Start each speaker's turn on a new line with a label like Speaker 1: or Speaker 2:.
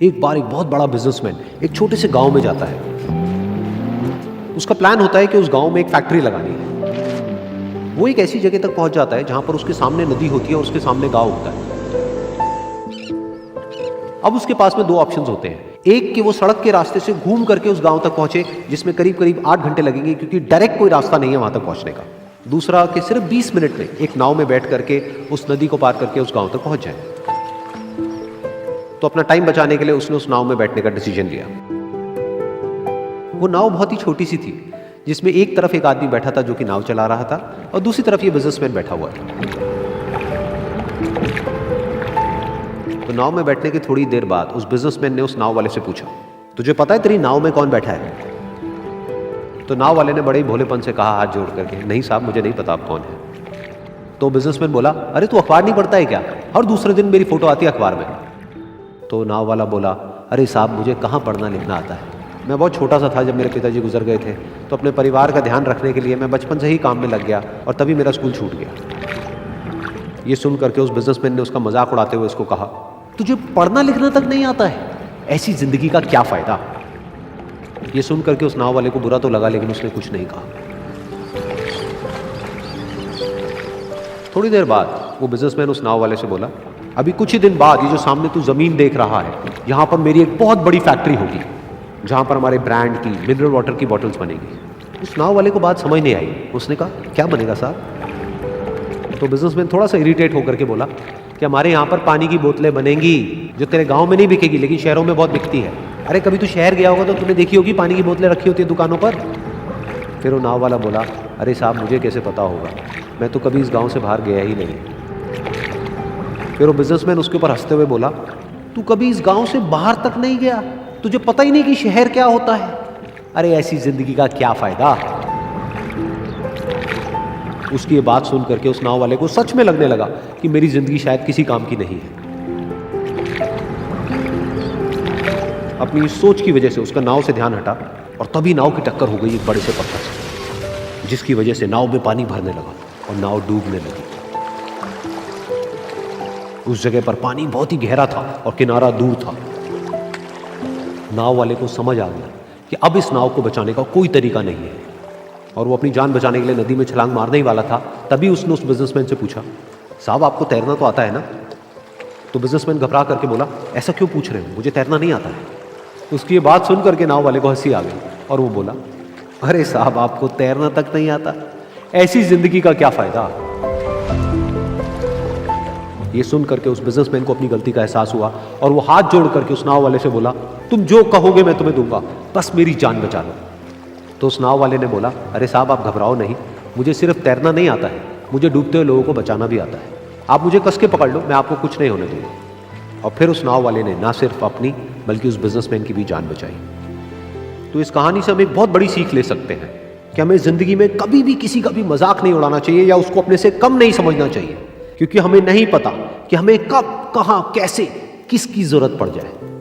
Speaker 1: एक बार एक बहुत बड़ा बिजनेसमैन एक छोटे से गांव में जाता है। उसका प्लान होता है कि उस गांव में एक फैक्ट्री लगानी है। वो एक ऐसी जगह तक पहुंच जाता है जहां पर उसके सामने नदी होती है और उसके सामने गांव होता है। अब उसके पास में दो ऑप्शंस होते हैं। एक कि वो सड़क के रास्ते से घूम करके उस गांव तक पहुंचे, जिसमें करीब करीब 8 घंटे लगेंगे, क्योंकि डायरेक्ट कोई रास्ता नहीं है वहां तक पहुंचने का। दूसरा कि सिर्फ 20 मिनट में एक नाव में बैठ करके उस नदी को पार करके उस गांव तक पहुंच जाए। तो अपना टाइम बचाने के लिए उसने उस नाव में बैठने का डिसीजन लिया। वो नाव बहुत ही छोटी सी थी, जिसमें एक तरफ एक आदमी बैठा था जो कि नाव चला रहा था और दूसरी तरफ ये बिजनेसमैन बैठा हुआ था। तो नाव में बैठने की थोड़ी देर बाद उस बिजनेसमैन ने उस नाव वाले से पूछा, तुझे पता है तेरी नाव में कौन बैठा है? तो नाव वाले ने बड़े ही भोलेपन से कहा हाथ जोड़ करके, नहीं साहब मुझे नहीं पता आप कौन है। तो बिजनेसमैन बोला, अरे तू अखबार नहीं पढ़ता है क्या? हर दूसरे दिन मेरी फोटो आती है अखबार में। तो नाव वाला बोला, अरे साहब मुझे कहाँ पढ़ना लिखना आता है, मैं बहुत छोटा सा था जब मेरे पिताजी गुजर गए थे, तो अपने परिवार का ध्यान रखने के लिए मैं बचपन से ही काम में लग गया और तभी मेरा स्कूल छूट गया। ये सुन करके उस बिजनेसमैन ने उसका मजाक उड़ाते हुए उसको कहा, तुझे पढ़ना लिखना तक नहीं आता है, ऐसी जिंदगी का क्या फायदा? ये सुन करके उस नाव वाले को बुरा तो लगा, लेकिन उसने कुछ नहीं कहा। थोड़ी देर बाद वो बिजनेसमैन उस नाव वाले से बोला, अभी कुछ ही दिन बाद ये जो सामने तू जमीन देख रहा है, यहां पर मेरी एक बहुत बड़ी फैक्ट्री होगी जहां पर हमारे ब्रांड की मिनरल वाटर की बॉटल्स बनेगी। उस नाव वाले को बात समझ नहीं आई। उसने कहा, क्या बनेगा साहब? तो बिजनेसमैन थोड़ा सा इरिटेट होकर के बोला कि हमारे यहाँ पर पानी की बोतलें बनेंगी जो तेरे गांव में नहीं बिकेगी लेकिन शहरों में बहुत बिकती है। अरे कभी तू शहर गया होगा तो तूने देखी होगी पानी की बोतलें रखी होती है दुकानों पर। फिर वो नाव वाला बोला, अरे साहब मुझे कैसे पता होगा, मैं तो कभी इस गाँव से बाहर गया ही नहीं। फिर वो बिजनेसमैन उसके ऊपर हंसते हुए बोला, तू कभी इस गांव से बाहर तक नहीं गया, तुझे पता ही नहीं कि शहर क्या होता है? अरे ऐसी जिंदगी का क्या फायदा? उसकी ये बात सुन करके उस नाव वाले को सच में लगने लगा कि मेरी जिंदगी शायद किसी काम की नहीं है। अपनी इस सोच की वजह से उसका नाव से ध्यान हटा और तभी नाव की टक्कर हो गई एक बड़े से पत्थर से, जिसकी वजह से नाव में पानी भरने लगा और नाव डूबने लगी। उस जगह पर पानी बहुत ही गहरा था और किनारा दूर था। नाव वाले को समझ आ गया कि अब इस नाव को बचाने का कोई तरीका नहीं है और वो अपनी जान बचाने के लिए नदी में छलांग मारने ही वाला था। तभी उसने उस बिजनेसमैन से पूछा, साहब आपको तैरना तो आता है ना? तो बिजनेसमैन घबरा करके बोला, ऐसा क्यों पूछ रहे हो, मुझे तैरना नहीं आता है। उसकी ये बात सुन करके नाव वाले को हंसी आ गई और वो बोला, अरे साहब आपको तैरना तक नहीं आता, ऐसी जिंदगी का क्या फायदा? ये सुन करके उस बिजनेसमैन को अपनी गलती का एहसास हुआ और वो हाथ जोड़ करके उस नाव वाले से बोला, तुम जो कहोगे मैं तुम्हें दूंगा, बस मेरी जान बचा लो। तो उस नाव वाले ने बोला, अरे साहब आप घबराओ नहीं, मुझे सिर्फ तैरना नहीं आता है, मुझे डूबते हुए लोगों को बचाना भी आता है। आप मुझे कस के पकड़ लो, मैं आपको कुछ नहीं होने दूंगा। और फिर उस नाव वाले ने ना सिर्फ अपनी बल्कि उस बिजनेसमैन की भी जान बचाई। तो इस कहानी से हम एक बहुत बड़ी सीख ले सकते हैं कि हमें जिंदगी में कभी भी किसी का भी मजाक नहीं उड़ाना चाहिए या उसको अपने से कम नहीं समझना चाहिए, क्योंकि हमें नहीं पता कि हमें कब, कहां, कैसे, किसकी जरूरत पड़ जाए।